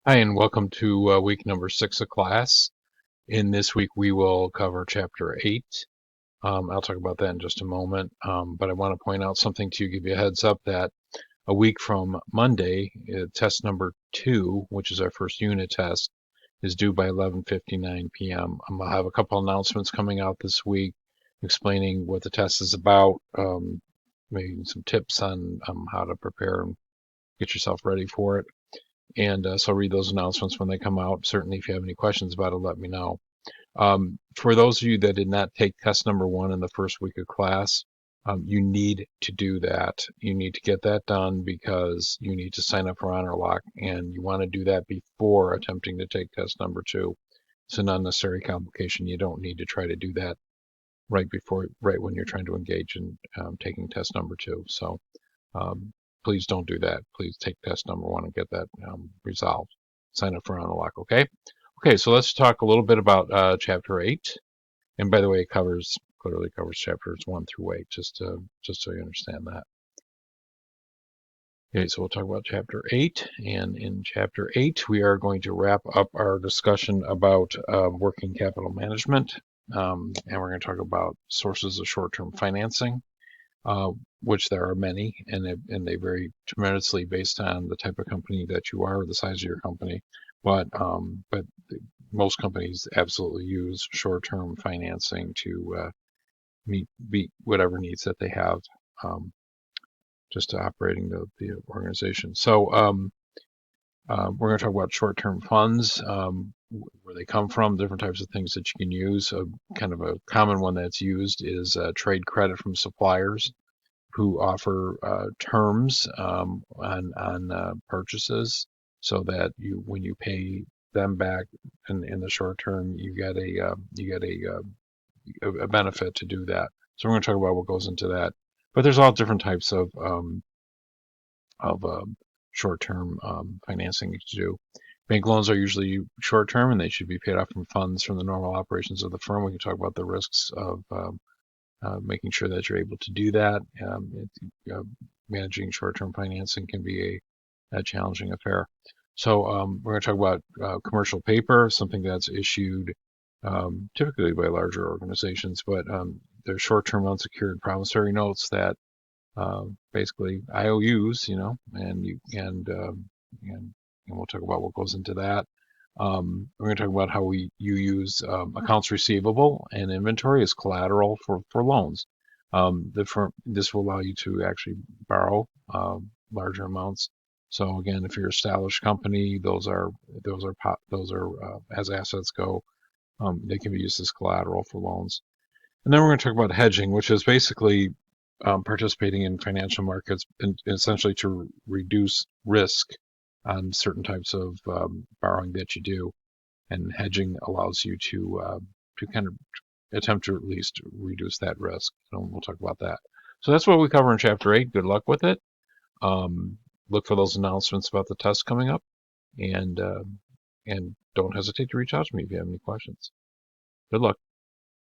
Hi, and welcome to week number 6 of class. In this week, we will cover chapter 8. I'll talk about that in just a moment, but I want to point out something to you, give you a heads up that a week from Monday, test number 2, which is our first unit test, is due by 11:59 p.m. I'll have a couple announcements coming out this week explaining what the test is about, maybe some tips on how to prepare and get yourself ready for it. And so read those announcements when they come out. Certainly, if you have any questions about it, let me know. For those of you that did not take test number 1 in the first week of class, you need to do that. You need to get that done because you need to sign up for Honor Lock, and you want to do that before attempting to take test number 2. It's an unnecessary complication. You don't need to try to do that right when you're trying to engage in taking test number 2. So um, please don't do that. Please take test number 1 and get that resolved. Sign up for Honor Lock, okay? Okay, so let's talk a little bit about chapter 8. And by the way, it clearly covers chapters 1 through 8, just so you understand that. Okay, so we'll talk about chapter 8. And in chapter 8, we are going to wrap up our discussion about working capital management. And we're going to talk about sources of short-term financing. Which there are many, and they vary tremendously based on the type of company that you are or the size of your company. But most companies absolutely use short-term financing to meet whatever needs that they have, just to operating the organization. So we're going to talk about short-term funds, where they come from, different types of things that you can use. Kind of a common one that's used is trade credit from suppliers who offer terms on purchases, so that when you pay them back in the short term, you get a benefit to do that. So we're going to talk about what goes into that. But there's all different types of short-term financing to do. Bank loans are usually short-term, and they should be paid off from funds from the normal operations of the firm. We can talk about the risks of making sure that you're able to do that. Managing short-term financing can be a challenging affair. So we're going to talk about commercial paper, something that's issued typically by larger organizations, but they're short-term unsecured promissory notes that basically IOUs, and we'll talk about what goes into that. We're going to talk about how you use accounts receivable and inventory as collateral for loans. This will allow you to actually borrow larger amounts. So again, if you're an established company, those are as assets go, they can be used as collateral for loans. And then we're going to talk about hedging, which is basically participating in financial markets, essentially to reduce risk on certain types of borrowing that you do. And hedging allows you to kind of attempt to at least reduce that risk. And we'll talk about that. So that's what we cover in chapter 8. Good luck with it. Look for those announcements about the test coming up, and don't hesitate to reach out to me if you have any questions. Good luck.